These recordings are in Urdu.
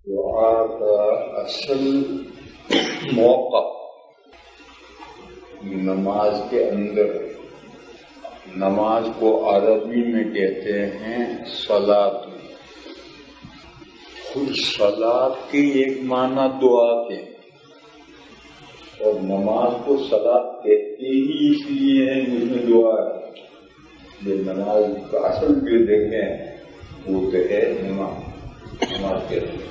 دعا کا اصل موقع نماز کے اندر ہے۔ نماز کو عربی میں کہتے ہیں صلاۃ۔ خود صلاۃ کی ایک معنی دعا کے، اور نماز کو صلاۃ کہتے ہی اس لیے ہے جس میں دعا ہے۔ یہ نماز کا اصل جو دیکھیں وہ تو ہے نماز کے اندر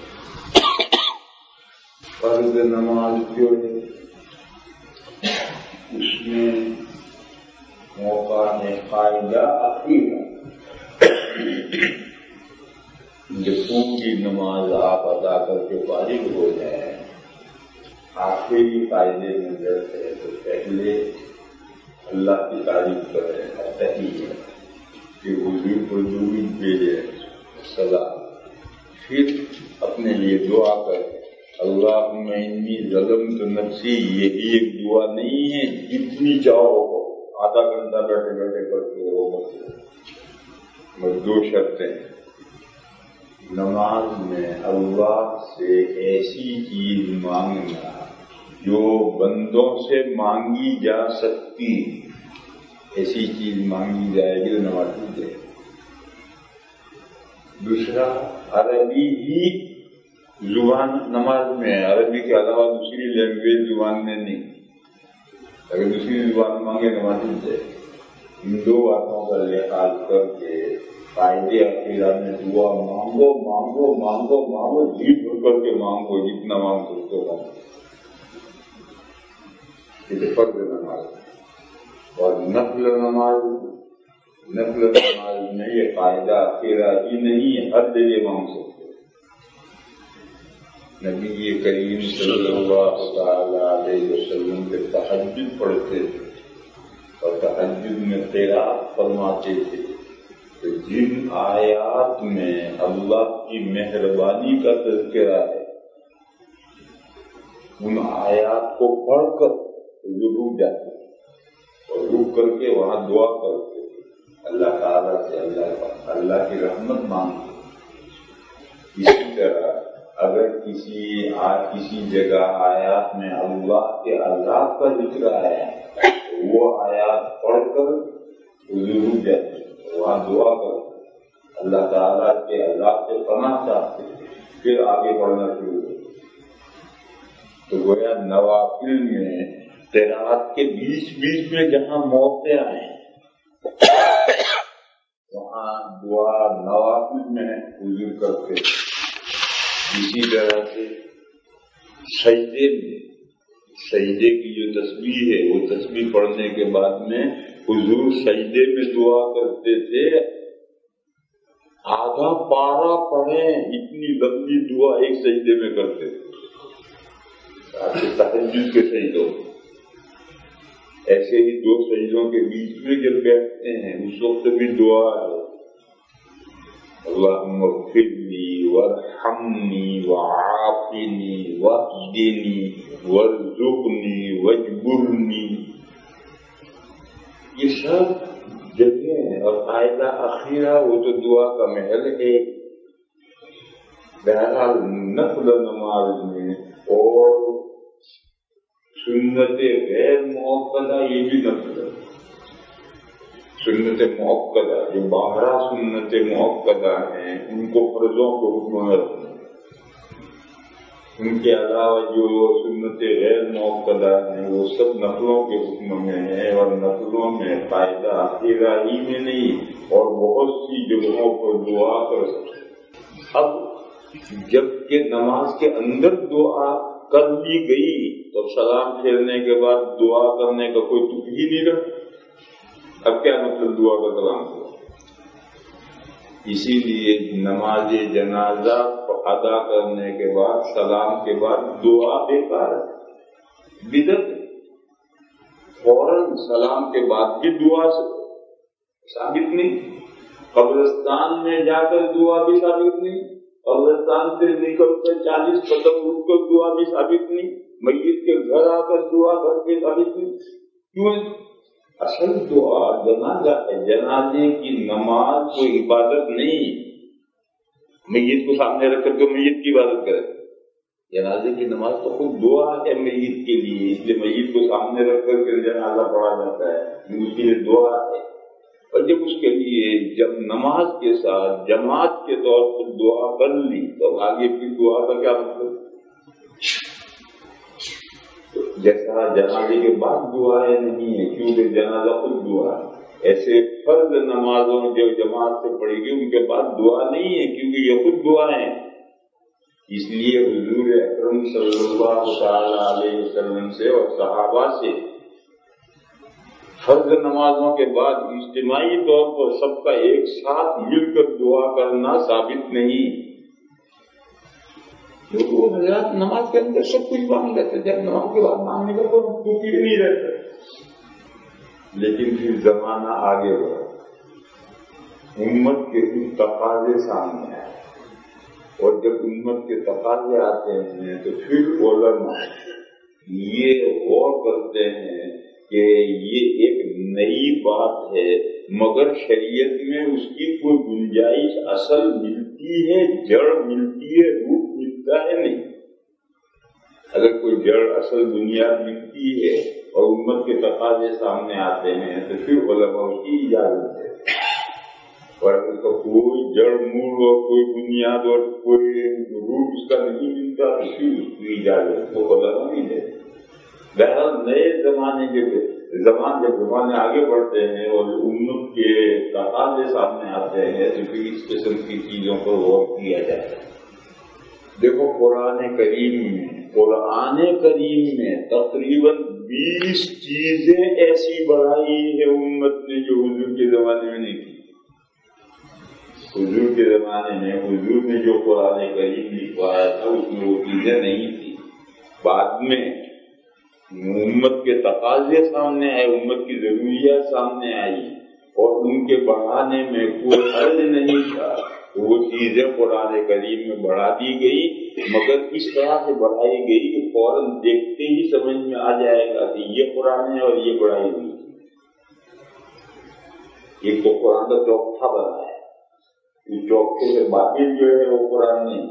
فرض نماز جو ہے اس میں موقع ہے قاعدہ عقیدہ۔ یہ پوری نماز آپ ادا کر کے فارغ ہو جائیں، آخری قاعدے میں درد ہے تو پہلے اللہ کی تعریف کریں، تحیہ کہ حضور کو ضرور بھیجے سلام، پھر اپنے لیے دعا کریں اللہم انی ظلمت نفسی۔ یہی ایک دعا نہیں ہے، جتنی چاہو آدھا گھنٹہ بیٹھے بیٹھے کرتے ہو، بس دو شرطیں۔ نماز میں اللہ سے ایسی چیز مانگنا جو بندوں سے مانگی جا سکتی، ایسی چیز مانگی جائے گی تو نماز ٹوٹ جائے گی۔ دوسرا، عربی ہی زبان نماز میں، عربی کے علاوہ دوسری لینگویج زبان میں نہیں۔ اگر دوسری زبان مانگے نماز ٹوٹ جائے گی۔ ان دو باتوں کا لحاظ کر کے قاعدے عقیدہ میں دعا مانگو مانگو مانگو مانگو، جی بھر کر کے مانگو، جتنا مانگ سکتے ہو مانگو۔ یہ فرض نماز اور نفل نماز میں یہ قاعدہ عقیدہ ہی نہیں ہے، ہر جگہ مانگ سکتے۔ نبی کریم صلی اللہ تعالی علیہ وسلم کے تہجد پڑھتے تھے اور تہجد میں قرات فرماتے تھے کہ جن آیات میں اللہ کی مہربانی کا تذکرہ ہے ان آیات کو پڑھ کر رک جاتے اور رک کر کے وہاں دعا کرتے اللہ تعالیٰ سے اللہ کی رحمت مانگتے۔ اسی طرح اگر کسی جگہ آیات میں اللہ کے عذاب کا ذکر آیا تو وہ آیات پڑھ کر رک جاتے، وہاں دعا کرتے، اللہ تعالیٰ کے عذاب سے پناہ چاہتے، پھر آگے بڑھنا شروع کرتے۔ تو گویا نوافل میں قرات کے بیچ میں جہاں موقع آئے وہاں دعا نوافل میں حضور کرتے۔ اسی طرح سے سجدے کی جو تسبیح ہے وہ تسبیح پڑھنے کے بعد میں حضور سجدے میں دعا کرتے تھے، آدھا پارا پڑھیں اتنی لمبی دعا ایک سجدے میں کرتے تھے، تہجد کے سجدوں۔ ایسے ہی دو سجدوں کے بیچ میں جب بیٹھتے ہیں اس وقت بھی دعا ہے اللہم اغفرلی وارحمنی وعافنی واہدنی وارزقنی واجبرنی۔ یہ سب جگہیں اور قاعدہ اخیرہ وہ تو دعا کا محل ہے۔ بہرحال نفل نماز میں اور سنت غیر موقدہ یہ بھی نفل ہے۔ سنت موقدہ جو باہرہ سنت موقدہ ہیں ان کو فرضوں کے حکم میں رکھنا، ان کے علاوہ جو سنت غیر موقدہ ہیں وہ سب نفلوں کے حکم میں ہیں، اور نفلوں میں قاعدہ عقیدہ ہی میں نہیں اور بہت سی جگہوں پر دعا کر سکتے۔ اب جب کہ نماز کے اندر دعا کر لی گئی تو سلام پھیرنے کے بعد دعا کرنے کا کوئی تک ہی نہیں رہا۔ اب کیا مطلب دعا کا کلام ہوا؟ اسی لیے نماز جنازہ ادا کرنے کے بعد سلام کے بعد دعا بیکار ہے، بدعت ہے۔ فوراً سلام کے بعد بھی دعا ثابت نہیں، قبرستان میں جا کر دعا بھی ثابت نہیں، قبرستان سے نکل کر 40 قدم رک کر دعا بھی ثابت نہیں، میت کے گھر آ کر دعا کر کے ثابت نہیں۔ کیوں؟ اصل دعا جنازہ ہے، جنازے کی نماز کوئی عبادت نہیں، میت کو سامنے رکھ کر کے میت کی عبادت کرے. جنازے کی نماز تو خود دعا ہے میت کے لیے، اس لیے میت کو سامنے رکھ کر کے جنازہ پڑھا جاتا ہے، اس کے لیے دعا ہے. اور جب اس کے لیے جب نماز کے ساتھ جماعت کے طور پر دعا کر لی تو آگے پھر دعا کا کیا مطلب؟ جیسا جنازے کے بعد دعائیں نہیں ہے کیونکہ جنازہ خود دعا ہے، ایسے فرض نمازوں جو جماعت سے پڑے گی ان کے بعد دعا نہیں ہے کیونکہ یہ خود دعا ہے. اس لیے حضور اکرم صلی اللہ تعالی علیہ وسلم سے اور صحابہ سے فرض نمازوں کے بعد اجتماعی طور پر سب کا ایک ساتھ مل کر دعا کرنا ثابت نہیں. کیونکہ وہ حضرات نماز کے اندر سب کچھ مانگ لیتے، جب نماز کے بعد مانگنے کا تو پھر نہیں رہتا. لیکن پھر زمانہ آگے بڑھا، امت کے کچھ تقاضے سامنے آئے، اور جب امت کے تقاضے آتے ہیں تو پھر علماء یہ غور کرتے ہیں کہ یہ ایک نئی بات ہے مگر شریعت میں اس کی کوئی گنجائش اصل ملتی ہے، جڑ ملتی ہے، روٹ ملتا ہے نہیں. اگر کوئی جڑ اصل بنیاد ملتی ہے اور امت کے تقاضے سامنے آتے ہیں تو پھر علماء اس کی اجازت ہے. اور اگر اس کا کوئی جڑ مول اور کوئی بنیاد اور کوئی روٹ اس کا نہیں ملتا تو پھر اس کی اجازت وہ علماء نہیں دیتے. بہرحال نئے زمانے کے جب زمانے آگے بڑھتے ہیں اور امت کے تقاضے سامنے آتے ہیں تو پھر اس قسم کی چیزوں پر غور کیا جاتا ہے. دیکھو قرآن کریم میں تقریباً 20 چیزیں ایسی بڑھائی ہے امت نے جو حضور کے زمانے میں نہیں تھی. حضور کے زمانے میں حضور نے جو قرآن کریم لکھوایا تھا اس میں وہ چیزیں نہیں تھی. بعد میں امت کے تقاضے سامنے آئے، امت کی ضروریات سامنے آئی اور ان کے بڑھانے میں کوئی حرج نہیں تھا، وہ چیزیں قرآن کریم میں بڑھا دی گئی، مگر اس طرح سے بڑھائی گئی کہ فوراً دیکھتے ہی سمجھ میں آ جائے گا کہ یہ قرآن ہے اور یہ بڑھائی ہوئی. ایک تو قرآن کا چوکھا بنا ہے، اس چوکھے سے باطل جو ہے وہ قرآن نہیں.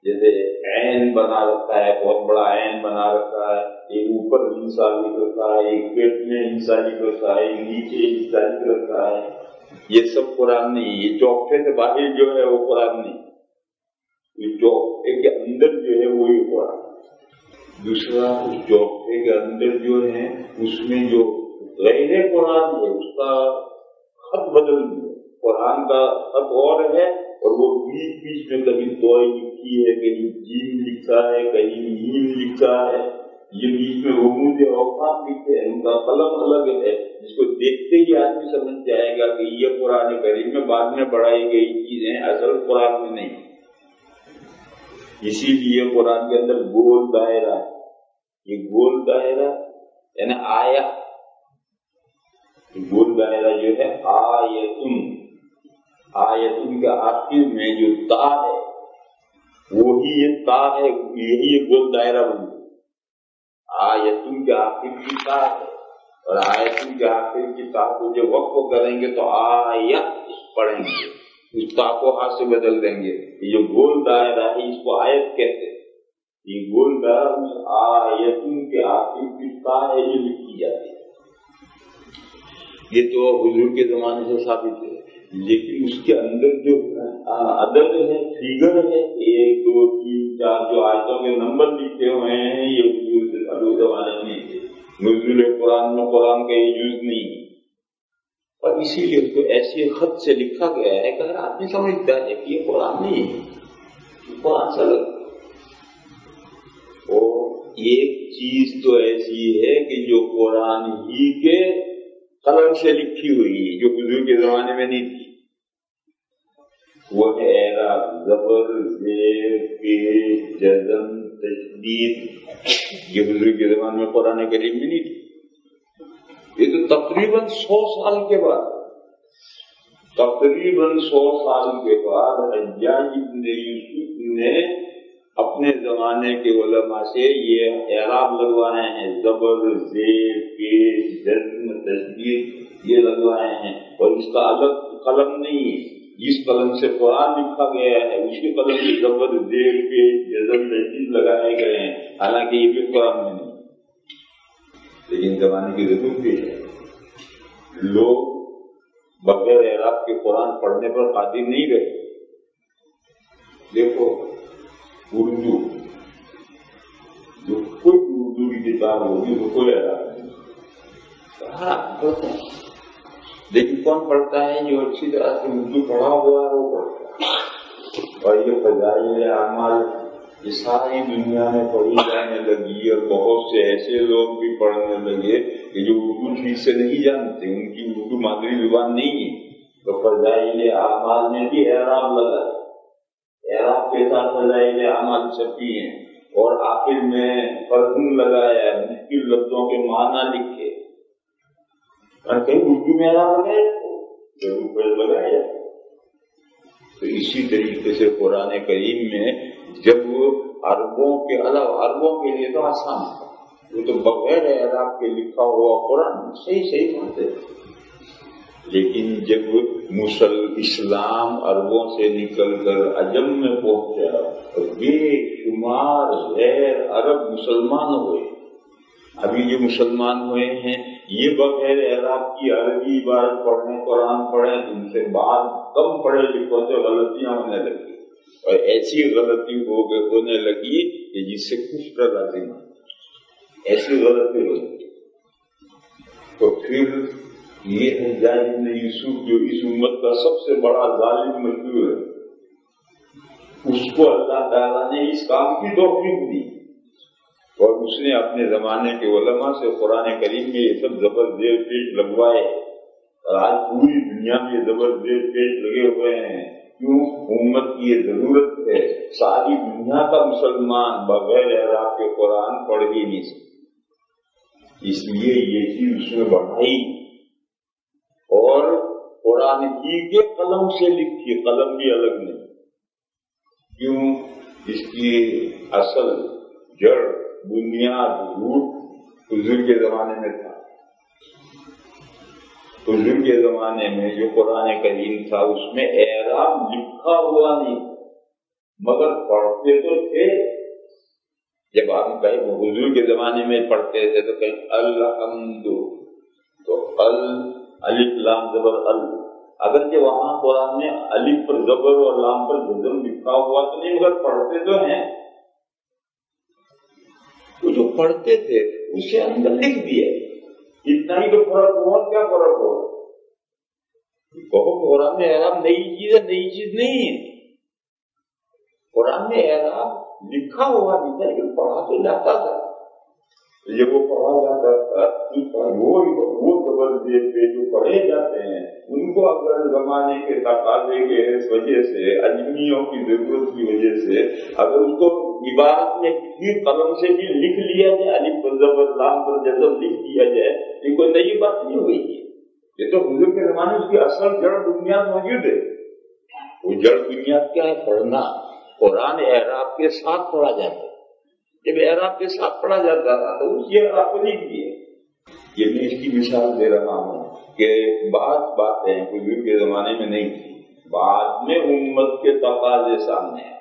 جیسے عین بنا رکھا ہے، بہت بڑا عین بنا رکھا ہے، ایک اوپر ہنسا لکھ رکھا ہے، ایک پیٹ میں ہنسا لکھ رکھا ہے، ایک نیچے ہنسا لکھ رکھا ہے، یہ سب قرآن نہیں. یہ چوکھے سے باہر جو ہے وہ قرآن نہیں، یہ چوکھے کے اندر جو ہے وہی قرآن. دوسرا اس چوکھے کے اندر جو ہے اس میں جو غیر قرآن ہے اس کا خط بدل دیا. قرآن کا خط اور ہے اور وہ بیچ میں کبھی توئے لکھی ہے، کہیں جیم لکھا ہے، کہیں میم لکھا ہے، یہ بیچ میں رموز اوقات لکھے ہیں، ان کا قلم الگ ہے جس کو دیکھتے ہی آدمی سمجھ جائے گا کہ یہ قرآن کریم میں بعد میں بڑھائی گئی چیزیں اصل قرآن میں نہیں. اسی لیے قرآن کے اندر گول دائرہ ہے. یہ گول دائرہ یعنی آیا، گول دائرہ جو ہے آیتن کے آخر میں جو تا ہے وہی یہ تا ہے، یہی گول دائرہ بن گیا. آیتن کے آخر کی تا ہے اور آیتن کے آخر کی تا کو جب وقف کریں گے تو آیت پڑھیں گے، اس تا کو ہاتھ سے بدل دیں گے. یہ جو گول دائرہ ہے اس کو آیت کہتے ہیں. یہ گول دائرہ اس آیتن کے آخر کی تا ہے جو لکھی جاتی ہے. یہ تو حضور کے زمانے سے ثابت ہے، لیکن اس کے اندر جو عدد ہے، فیگر ہے، 1 2 3 4 جو آیتوں کے نمبر لکھے ہوئے ہیں یہ حضور کے زمانے میں نہیں تھے. نزول قرآن میں قرآن کا یہ جز نہیں ہے اور اسی لیے اس کو ایسے خط سے لکھا گیا ہے کہ اگر آدمی سمجھتا ہے کہ یہ قرآن نہیں ہے، قرآن سے الگ. اور ایک چیز تو ایسی ہے کہ جو قرآن ہی کے قلم سے لکھی ہوئی ہے جو حضور کے زمانے میں نہیں تھی، وہ ہے اعراب، زبر، زیر، پیش، جزم، تشدید. یہ حضور کے زمانے میں قرآن کریم میں نہیں تھی. یہ تو تقریباً 100 سال کے بعد حجاج ابن یوسف نے اپنے زمانے کے علماء سے یہ اعراب لگوائے ہیں، زبر، زیر، پیش، جزم، تشدید یہ لگوائے ہیں. اور اس کا الگ قلم نہیں ہے، جس قلم سے قرآن لکھا گیا ہے اسی قلم سے زبر زیر کے جزم تشدید لگائے گئے ہیں، حالانکہ یہ بھی قرآن میں نہیں، لیکن زمانے کی ضرورت بھی ہے۔ لوگ بغیر اعراب کے قرآن پڑھنے پر قادر نہیں رہے۔ دیکھو اردو، جو کوئی اردو کی کتاب ہوگی وہ کوئی اعراب نہیں پڑھتا ہے، لیکن کون پڑھتا ہے؟ جو اچھی طرح سے اردو پڑھا ہوا ہے وہ پڑھتا ہے۔ اور یہ فضائل اعمال یہ ساری دنیا میں پڑھی جانے لگی، اور بہت سے ایسے لوگ بھی پڑھنے لگے کہ جو اردو ٹھیک سے نہیں جانتے، ان کی اردو مادری زبان نہیں ہے، تو فضائل اعمال میں بھی اعراب لگا، اعراب کے ساتھ فضائل اعمال چھپی ہیں، اور آخر میں فرض لگایا، مشکل لفظوں کے معنی لکھے، اور کہیں اردو میں اعراب لگایا ضرور لگایا۔ تو اسی طریقے سے قرآن کریم میں جب عربوں کے علاوہ، عربوں کے لیے تو آسان ہے، وہ تو بغیر اعراب کے لکھا ہوا قرآن صحیح پڑھتے ہیں، لیکن جب اسلام عربوں سے نکل کر عجم میں پہنچا اور بے شمار غیر عرب مسلمان ہوئے، ابھی جو مسلمان ہوئے ہیں یہ بغیر اعراب کی عربی عبارت پڑھنے، قرآن پڑھیں، ان سے بعد کم پڑھے لکھوں سے غلطیاں ہونے لگی، اور ایسی غلطی ہونے لگی کہ جس سے کفر لازم ہے، ایسی غلطی ہوئی۔ تو پھر یہ حجاج بن یوسف جو اس امت کا سب سے بڑا ظالم مشہور ہے، اس کو اللہ تعالیٰ نے اس کام کی توفیق دی، اور اس نے اپنے زمانے کے علماء سے قرآن کریم میں یہ سب زبر زیر پیش لگوائے، اور آج پوری دنیا میں یہ زبر زیر پیش لگے ہوئے ہیں۔ کیوں؟ امت کی یہ ضرورت ہے، ساری دنیا کا مسلمان بغیر اعراب کے قرآن پڑھ ہی نہیں سکتا، اس لیے یہ چیز اس میں بڑھائی، اور قرآن کی کے قلم سے لکھی، قلم بھی الگ نہیں۔ کیوں؟ اس کی اصل جڑ بنیاد روٹ حضور کے زمانے میں تھا۔ حضور کے زمانے میں جو قرآن کریم تھا اس میں اعراب لکھا ہوا نہیں، مگر پڑھتے تو تھے۔ جب آپ کہیں حضور کے زمانے میں پڑھتے تھے تو کہیں الحمد، تو الف لام زبر ال، اگرچہ وہاں قرآن میں الف پر زبر اور لام پر جزم لکھا ہوا تو نہیں، مگر پڑھتے تو ہیں۔ وہ جو پڑھتے تھے اسے اندر لکھ دیا، اتنا ہی تو فرق ہوا۔ کیا فرق ہوا؟ بہت قرآن میں اعراب نئی چیز ہے، نئی چیز نہیں ہے۔ قرآن میں اعراب لکھا ہوا نہیں تھا لیکن پڑھا تو جاتا تھا۔ جب وہ پڑھا جاتا تھا وہ زبردست جو پڑھے جاتے ہیں ان کو اگر زمانے کے تقاضے کے اس وجہ سے، اجمیوں کی ضرورت کی وجہ سے، اگر اس کو عبارت میں بھی قلم سے بھی لکھ لیا جائے، الف پر زبر لام پر جزم لکھ دیا جائے، یہ کوئی نئی بات نہیں ہوئی ہے۔ یہ تو حضور کے زمانے میں اس کی اصل جڑ بنیاد موجود ہے۔ وہ جڑ بنیاد کیا ہے؟ پڑھنا۔ قرآن اعراب کے ساتھ پڑھا جاتا ہے، جب اعراب کے ساتھ پڑھا جاتا تھا تو اس اعراب کو لکھ دیے۔ یہ میں اس کی مثال دے رہا ہوں کہ بعض باتیں حضور کے زمانے میں نہیں تھی، بعد میں امت کے تقاضے سامنے آئے۔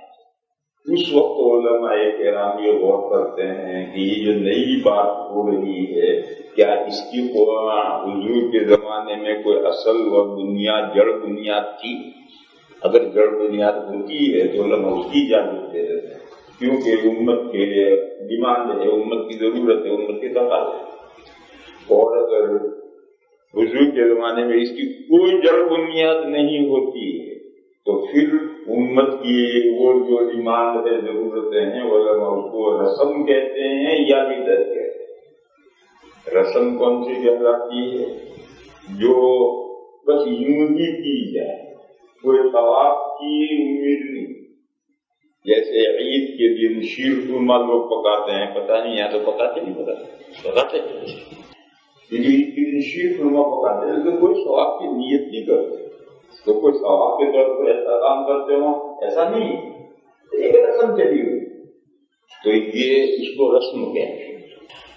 اس وقت علماء کرام یہ غور کرتے ہیں کہ یہ جو نئی بات ہو رہی ہے، کیا اس کی حضور کے زمانے میں کوئی اصل و بنیاد، جڑ بنیاد تھی؟ اگر جڑ بنیاد ہوتی ہے تو علماء اس کی اجازت دے دیتے ہیں، کیونکہ امت کے ڈیمانڈ ہے، امت کی ضرورت ہے، امت کے تقاضے۔ اور اگر حضور کے زمانے میں اس کی کوئی جڑ بنیاد نہیں ہوتی ہے تو پھر امت کی وہ جو ڈیمانڈ ہے، ضرورتیں ہیں، علماء اس کو رسم کہتے ہیں یا بدعت کہتے ہیں۔ رسم کون سی کہلاتی ہے؟ جو بس یوں ہی کی جائے، کوئی ثواب کی امید نہیں۔ جیسے عید کے دن شیر خورما لوگ پکاتے ہیں، پتہ نہیں یہاں تو پکاتے نہیں، پکاتے عید کے دن شیر خورما پکاتے ہیں، لیکن کوئی ثواب کی نیت نہیں کرتے، تو کوئی ثواب کے طور پر ایسا کام کرتے ہو، ایسا نہیں، ایک رسم چلی ہوئی، تو یہ اس کو رسم کہتے ہیں۔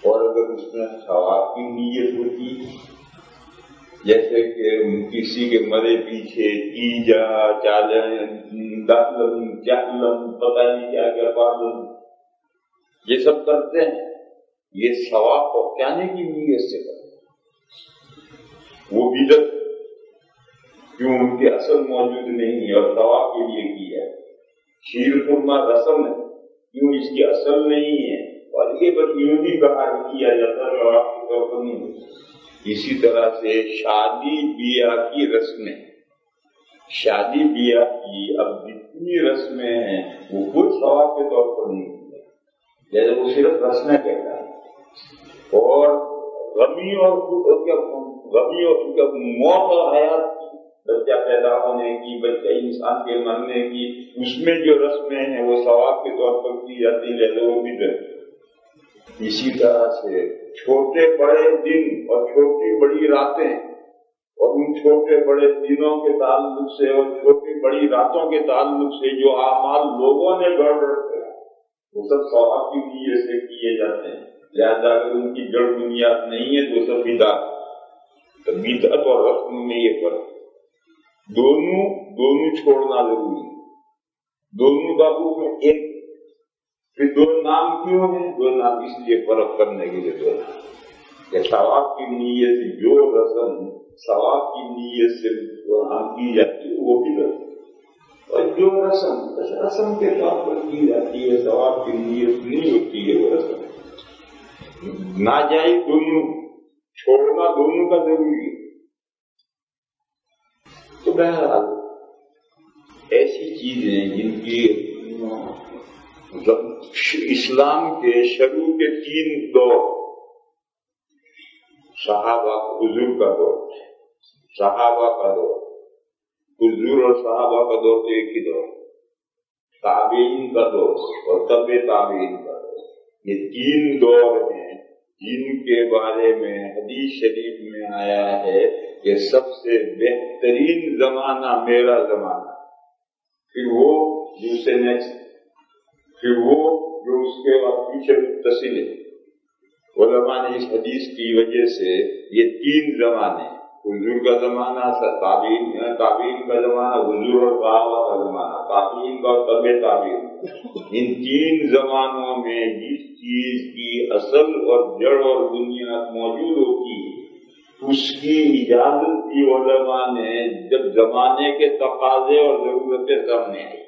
اور اگر اس میں ثواب کی نیت ہوتی جیسے کہ کسی کے مرے پیچھے ایجا داتلم چالم پتہ نہیں کیا کیا پالم یہ سب کرتے ہیں، یہ ثواب پہنچانے کی نیت سے کرتے ہیں۔ وہ بدعت کیوں ان کے اصل موجود نہیں ہے اور ثواب کے لیے کیا ہے۔ شیر خرما رسم ہے، کیوں اس کی اصل نہیں ہے اور یہ بس یوں ہی باہر کیا جاتا ہے اور آپ کے طور پر نہیں۔ اسی طرح سے شادی بیاہ کی رسمیں، شادی بیاہ کی اب جتنی رسمیں ہیں وہ کچھ ثواب کے طور پر نہیں ہے، جیسے وہ صرف رسمیں کہتا ہے۔ اور غمی اور موت اور حیات کی، بچہ پیدا ہونے کی، بچہ انسان کے مرنے کی، اس میں جو رسمیں ہیں وہ ثواب کے طور پر کی جاتی ہے، وہ بھی درد۔ اسی طرح سے چھوٹے بڑے دن اور چھوٹی بڑی راتیں اور ان چھوٹے بڑے دنوں کے تعلق سے اور چھوٹی بڑی راتوں کے تعلق سے جو اعمال لوگوں نے گڑبڑ کیا وہ سب ثواب کی نیت سے کیے جاتے ہیں، لہذا اگر ان کی جڑ بنیاد نہیں ہے تو سب بدعت۔ تو بدعت اور رسم میں یہ فرق، دونوں چھوڑنا ضروری ہے، دونوں کا حکم ایک۔ پھر دو نام کیوں ہیں؟ دو نام اس لیے فرق کرنے کے لیے دو نام کہ ثواب کی نیت سے جو رسم ثواب کی نیت سے کی جاتی ہے وہ بھی رسم، اور جو رسم کے طور پر کی جاتی ہے ثواب کی نیت نہیں ہوتی ہے وہ رسم ناجائز۔ دونوں چھوڑنا دونوں کا ضروری ہے۔ تو بہرحال ایسی چیزیں جن کی اسلام کے شروع کے 3 دور، صحابہ حضور کا دور، صحابہ کا دور، حضور اور صحابہ کا دور تو ایک ہی دور، تابعین کا دور اور تبع تابعین کا دور، یہ 3 دور ہیں جن کے بارے میں حدیث شریف میں آیا ہے کہ سب سے بہترین زمانہ میرا زمانہ، پھر وہ جو سے نیکسٹ، پھر وہ جو اس کے بعد پیچھے متصل ہے۔ علماء نے اس حدیث کی وجہ سے یہ 3 زمانے، حضور کا زمانہ، تابعین کا زمانہ، حضور اور صحابہ کا زمانہ، تابعین کا اور تبع تابعین، ان 3 زمانوں میں جس چیز کی اصل اور جڑ اور بنیاد موجود ہوتی ہے اس کی اجازت دی علماء نے جب زمانے کے تقاضے اور ضرورتیں سامنے آئی۔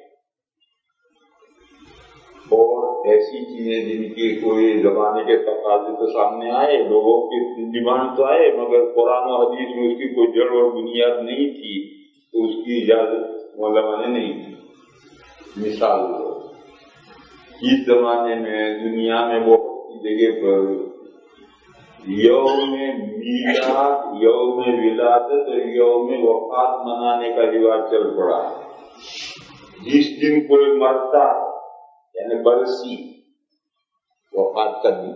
اور ایسی چیزیں جن کی کوئی زمانے کے تقاضے تو سامنے آئے، لوگوں کی ڈیمانڈ تو آئے، مگر قرآن و حدیث میں اس کی کوئی جڑ اور بنیاد نہیں تھی تو اس کی اجازت علماء نے نہیں دی۔ مثال دو، اس زمانے میں دنیا میں بہت سی جگہ پر یوم میلاد، یوم ولادت اور یوم وفات منانے کا رواج چل پڑا ہے۔ جس دن کوئی مرتا ہے یعنی برسی، وفات کا دن،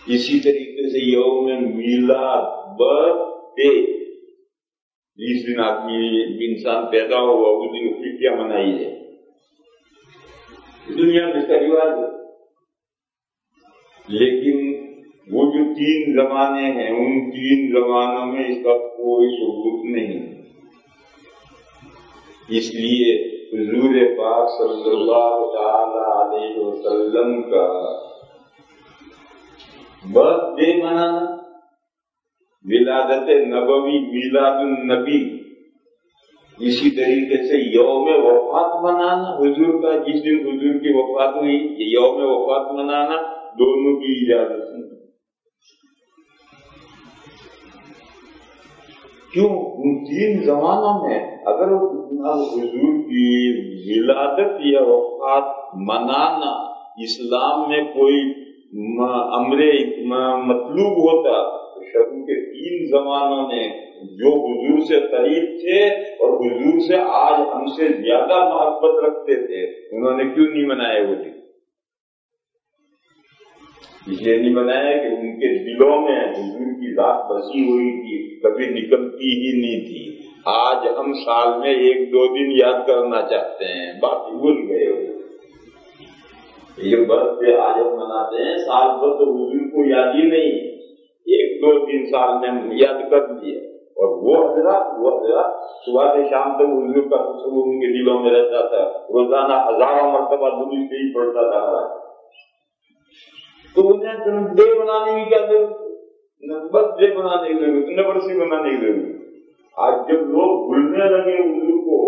اسی طریقے سے یوم میلاد، برتھ ڈے، جس دن آدمی انسان پیدا ہوا اس دن خوشیاں منائی جائے، دنیا میں اس کا رواج ہے۔ لیکن وہ جو 3 زمانے ہیں ان 3 زمانوں میں اس کا کوئی ثبوت نہیں، اس لیے حضور پاک صلی اللہ تعالی علیہ وسلم کا برتھ ڈے منانا، ولادت نبوی، میلاد النبی، اسی طریقے سے یوم وفات منانا حضور کا، جس دن حضور کی وفات ہوئی یوم وفات منانا، دونوں کی اجازت نہیں۔ کیوں؟ ان 3 زمانوں میں اگر حضور کی ولادت یا وفات منانا اسلام میں کوئی امر مطلوب ہوتا تو شروع کے 3 زمانوں نے جو حضور سے قریب تھے اور حضور سے آج ہم سے زیادہ محبت رکھتے تھے انہوں نے کیوں نہیں منائے وہ دن؟ اس لیے نہیں بنایا کہ ان کے دلوں میں حضور کی ذات بسی ہوئی تھی، کبھی نکلتی ہی نہیں تھی۔ آج ہم سال میں 1-2 دن یاد کرنا چاہتے ہیں، باقی بھول گئے ہو۔ یہ برتھ ڈے آج ہم مناتے ہیں، سال بھر تو حضور کو یاد ہی نہیں، 1 2-3 سال میں یاد کر لیے، اور وہ حضرات صبح سے شام تک حضور کا تصور ان کے دلوں میں رہتا تھا، روزانہ ہزاروں مرتبہ درود شریف پڑھتا تھا۔ تو انہیں ڈے بنانے کی کیا ضرورت، نمبر ڈے بنانے کی ضرورت، نمبر بنانے کی ضرورت۔ آج جب لوگ بھولنے لگے حضور کو،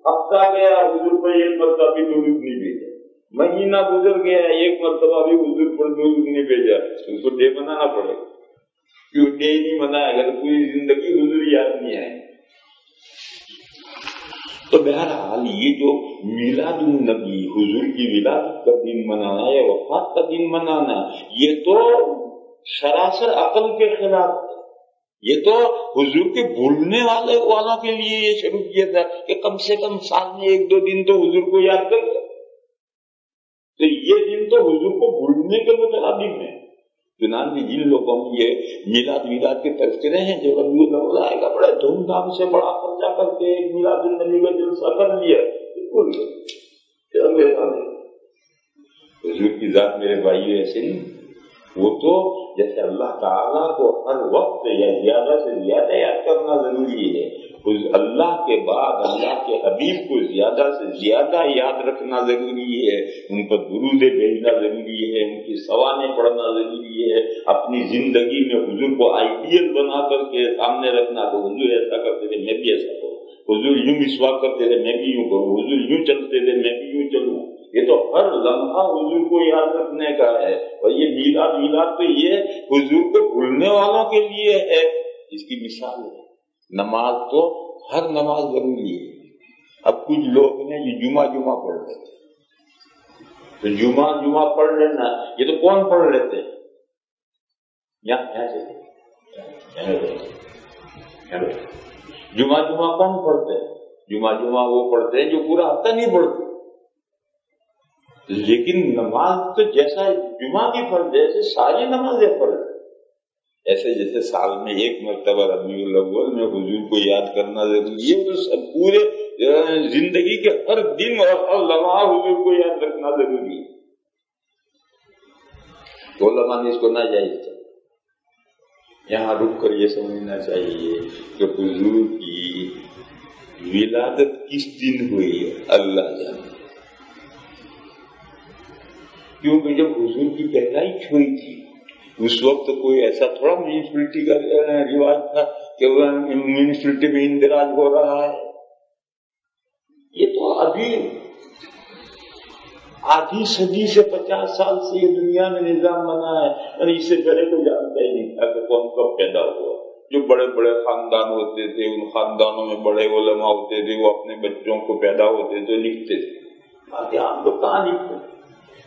ہفتہ گیا حضور پر 1 مرتبہ بھی درود نہیں بھیجا، مہینہ گزر گیا 1 مرتبہ بھی حضور پر درود نہیں بھیجا، اس کو ڈے بنانا پڑے گا۔ کیوں ڈے نہیں بنائے گا تو پوری زندگی حضور یاد نہیں آئے۔ تو بہرحال یہ جو میلاد النبی، حضور کی ولادت کا دن منانا یا وفات کا دن منانا، یہ تو سراسر عقل کے خلاف ہے۔ یہ تو حضور کے بھولنے والوں کے لیے یہ شروع کیا تھا کہ کم سے کم سال میں 1-2 دن تو حضور کو یاد کر لیں۔ تو یہ دن تو حضور کو بھولنے کے مترادف ہے۔ چنانچہ جن لوگوں میں یہ میلاد کے تذکرے ہیں، جو ربیع الاول آئے گا بڑے دھوم دھام سے بڑا خرچہ کر کے میلاد النبی کا جلسہ کر لیا، بالکل حضور کی ذات میرے بھائی ایسے نہیں، وہ تو جیسے اللہ تعالیٰ کو ہر وقت یا زیادہ سے زیادہ یاد کرنا ضروری ہے، اللہ کے بعد اللہ کے حبیب کو زیادہ سے زیادہ یاد رکھنا ضروری ہے، ان پر درود بھیجنا ضروری ہے، ان کی سوانے پڑھنا ضروری ہے، اپنی زندگی میں حضور کو آئیڈیل بنا کر کے سامنے رکھنا کہ حضور ایسا کرتے تھے میں بھی ایسا کروں، حضور یوں مسواک کرتے تھے میں بھی یوں کروں، حضور یوں چلتے تھے میں بھی یوں چلوں۔ یہ تو ہر لمحہ حضور کو یاد رکھنے کا ہے، اور یہ میلاد تو یہ حضور کو بھولنے والوں کے لیے ہے۔ اس کی مثال ہے نماز، تو ہر نماز ضروری ہے۔ اب کچھ لوگ ہیں جو جمعہ پڑھ لیتے، تو جمعہ پڑھ لینا، یہ تو کون پڑھ لیتے ہیں؟ یہاں سے جمعہ کون پڑھتے ہیں؟ جمعہ وہ پڑھتے ہیں جو پورا ہفتہ نہیں پڑھتے۔ لیکن نماز تو جیسا جمعہ کی فرض ہے ایسے ساری نمازیں فرض ہے۔ ایسے جیسے سال میں 1 مرتبہ ربیع الاول میں حضور کو یاد کرنا ضروری ہے، تو پورے زندگی کے ہر دن اور ہر لمحہ حضور کو یاد رکھنا ضروری ہے۔ علماء نے اس کو ناجائز کیا۔ یہاں رک کر یہ سمجھنا چاہیے کہ حضور کی ولادت کس دن ہوئی ہے اللہ جانے، کیونکہ جب حضور کی پیدائش ہوئی تھی اس وقت کوئی ایسا تھوڑا میونسپلٹی کا رواج تھا کہ وہ میونسپلٹی میں اندراج ہو رہا ہے۔ یہ تو ابھی آدھی صدی سے 50 سال سے یہ دنیا میں نظام بنا ہے، اور اس سے پہلے کوئی جانتا ہی نہیں تھا کہ کون کب پیدا ہوا۔ جو بڑے بڑے خاندان ہوتے تھے ان خاندانوں میں بڑے علماء ہوتے تھے، وہ اپنے بچوں کو پیدا ہوتے تھے لکھتے تھے، آگے ہم لوگ کہاں لکھتے تھے؟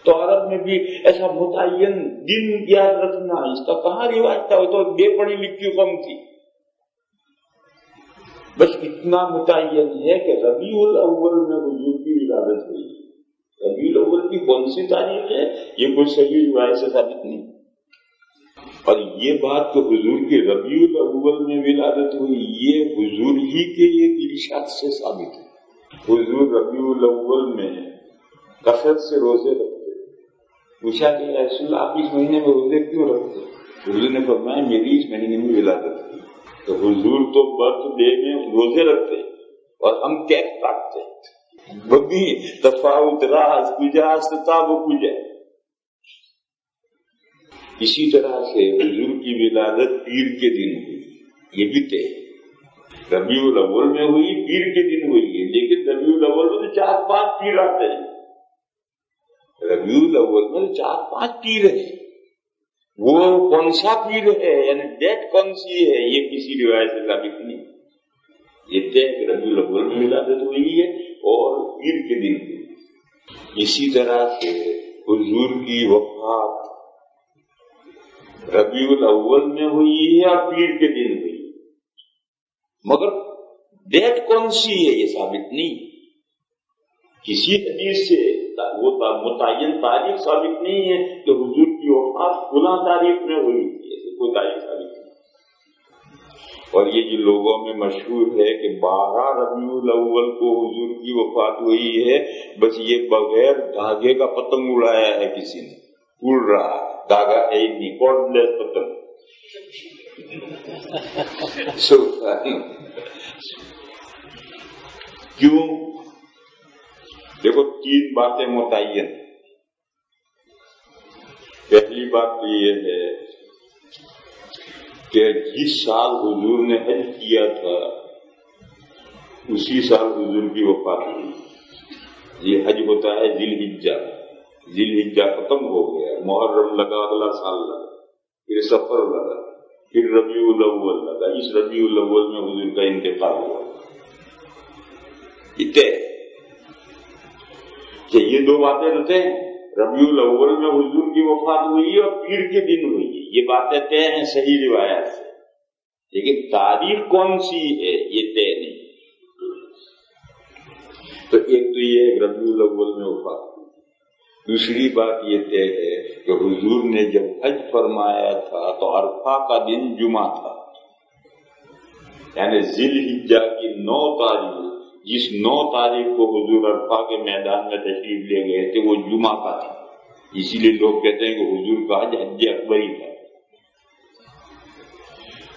تو عرب میں بھی ایسا متعین دن یاد رکھنا اس کا کہاں رواج تھا؟ وہ تو بے پڑھی لکھی قوم تھی۔ بس اتنا متعین ہے کہ ربیع الاول میں حضور کی ولادت ہوئی۔ ربیع الاول کی کون سی تاریخ ہے یہ کوئی صحیح روایت سے ثابت نہیں، اور یہ بات کہ حضور کی ربیع الاول میں ولادت ہوئی یہ حضور ہی کے ایک ارشاد سے ثابت ہے۔ حضور ربیع الاول میں کثرت سے روزے رکھتے، پوچھا کہ رسول اللہ آپ اس مہینے میں روزے کیوں رکھتے؟ حضور نے فرمایا میری اس مہینے میں ولادت تھی۔ تو حضور تو برتھ ڈے میں روزے رکھتے اور ہم کیک کاٹتے، وہ بھی تفاوت راز پوجا ستاب پوجا۔ اسی طرح سے حضور کی ولادت پیر کے دن ہوئی، یہ بھی طے ربیع الاول میں ہوئی، پیر کے دن ہوئی ہے، لیکن ربیع الاول میں 4-5 پیر آتے ہیں۔ ربیع الاول میں 4-5 پیر ہیں، وہ کون سا پیر ہے یعنی ڈیٹ کون سی ہے یہ کسی روایت سے ثابت نہیں۔ یہ طے کہ ربیع الاول میں ولادت ہوئی ہے اور پیر کے دن ہوئی۔ اسی طرح سے حضور کی وفات ربیع الاول میں ہوئی ہے اور پیر کے دن ہوئی، مگر ڈیٹ کون سی ہے یہ ثابت نہیں۔ کسی حدیث سے وہ متعین تاریخ ثابت نہیں ہے کہ حضور کی وفات فلاں تاریخ میں ہوئی تھی، ایسے کوئی تاریخ ثابت نہیں۔ اور یہ جو لوگوں میں مشہور ہے کہ 12 ربیع الاول کو حضور کی وفات ہوئی ہے، بس یہ بغیر دھاگے کا پتنگ اڑایا ہے کسی نے، اڑ رہا دھاگا ہے نہیں، کارڈ لیس پتنگ۔ کیوں؟ دیکھو 3 باتیں متعین. پہلی بات تو یہ ہے کہ جس سال حضور نے حج کیا تھا اسی سال حضور کی وفات ہوئی. یہ حج ہوتا ہے ذی الحجہ. ذی الحجہ ختم ہو گیا، محرم لگا، اگلا سال لگا، پھر سفر لگا، پھر ربیع الاول لگا. اس ربیع الاول میں حضور کا انتقال ہوا. کہ یہ 2 باتیں رہتے ہیں. ربیع الاول میں حضور کی وفات ہوئی اور پیر کے دن ہوئی. یہ باتیں طے ہیں صحیح روایات سے، لیکن تاریخ کون سی ہے یہ طے نہیں. تو ایک تو یہ ربیع الاول میں وفات ہوئی. دوسری بات یہ طے ہے کہ حضور نے جب حج فرمایا تھا تو عرفہ کا دن جمعہ تھا، یعنی ذی الحجہ کی 9 تاریخ، جس 9 تاریخ کو حضور عرفہ کے میدان میں تشریف لے گئے تھے وہ جمعہ کا تھا. اسی لیے لوگ کہتے ہیں کہ حضور کا حج حج اکبری تھا.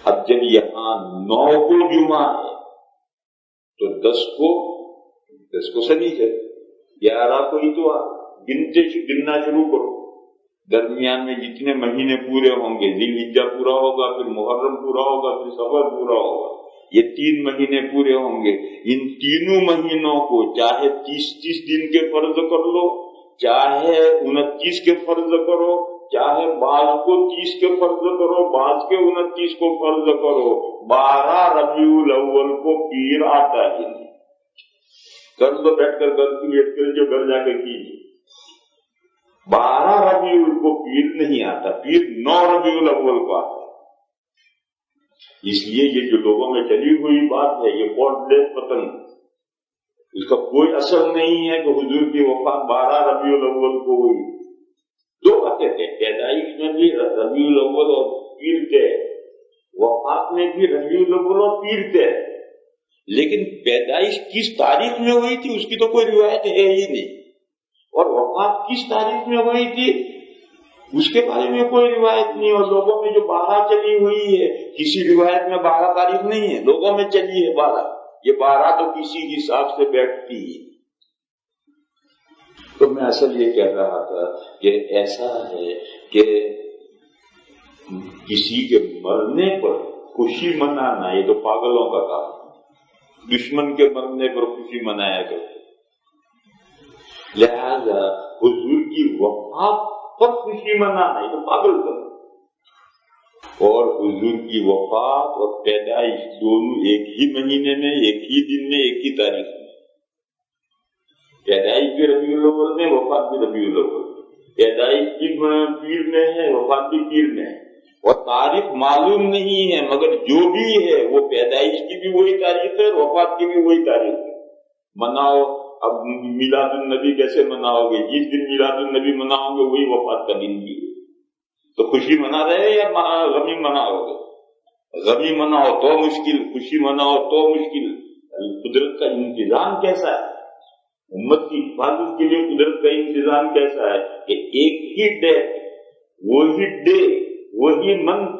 اب جب یہاں 9 کو جمعہ ہے تو 10 کو سنی ہے، 11 کو اتوار. گننا شروع کرو. درمیان میں جتنے مہینے پورے ہوں گے، ذی الحجہ پورا ہوگا، پھر محرم پورا ہوگا، پھر سفر پورا ہوگا. یہ 3 مہینے پورے ہوں گے. ان تینوں مہینوں کو چاہے 30 دن کے فرض کر لو، چاہے 29 کے فرض کرو، چاہے بعض کو 30 کے فرض کرو، بعض کے 29 کو فرض کرو. 12 ربیع الاول کو پیر آتا ہی نہیں. کر دو بیٹھ کر کیلکولیٹ کر جو گھر جا کے کیجیے. 12 ربیع الاول کو پیر نہیں آتا. پیر 9 ربیع الاول کو آتا. اس لیے یہ جو لوگوں میں چلی ہوئی بات ہے یہ کوٹ ڈیٹ پتنگ، اس کا کوئی اثر نہیں ہے کہ حضور کی وفات 12 ربیع الاول کو ہوئی. 2 باتیں تھے، پیدائش میں بھی ربیع الاول اور پیر تھے، وفات میں بھی ربیع الاول اور پیر تھے. لیکن پیدائش کس تاریخ میں ہوئی تھی اس کی تو کوئی روایت ہے ہی نہیں، اور وفات کس تاریخ میں ہوئی تھی اس کے بارے میں کوئی روایت نہیں. اور لوگوں میں جو 12 چلی ہوئی ہے، کسی روایت میں 12 تاریخ نہیں ہے، لوگوں میں چلی ہے 12. یہ 12 تو کسی حساب سے بیٹھتی ہے. تو میں اصل یہ کہہ رہا تھا کہ ایسا ہے کہ کسی کے مرنے پر خوشی منانا یہ تو پاگلوں کا کام. دشمن کے مرنے پر خوشی منایا کرتے. لہذا حضور کی وفات پر خوشی منانا یہ تو پاگل کرنا. اور حضور کی وفات اور پیدائش دونوں ایک ہی مہینے میں، ایک ہی دن میں، ایک ہی تاریخ میں. پیدائش بھی ربیع الاول میں، وفات بھی ربیع الاول. پیدائش بھی پیر میں ہے، وفات بھی پیر میں ہے. اور تاریخ معلوم نہیں ہے، مگر جو بھی ہے وہ پیدائش کی بھی وہی تاریخ ہے، وفات کی بھی وہی تاریخ ہے. مناؤ. اب میلاد النبی کیسے مناؤ گے؟ جس دن میلاد النبی مناؤ گے وہی وفات کا دن بھی ہے. تو خوشی منا رہے یا غمی مناؤ گے؟ غمی مناؤ تو مشکل، خوشی مناؤ تو مشکل. قدرت کا انتظام کیسا ہے، امت کی حفاظت کے لیے قدرت کا انتظام کیسا ہے کہ ایک ہی ڈے، وہی ڈے، وہی منتھ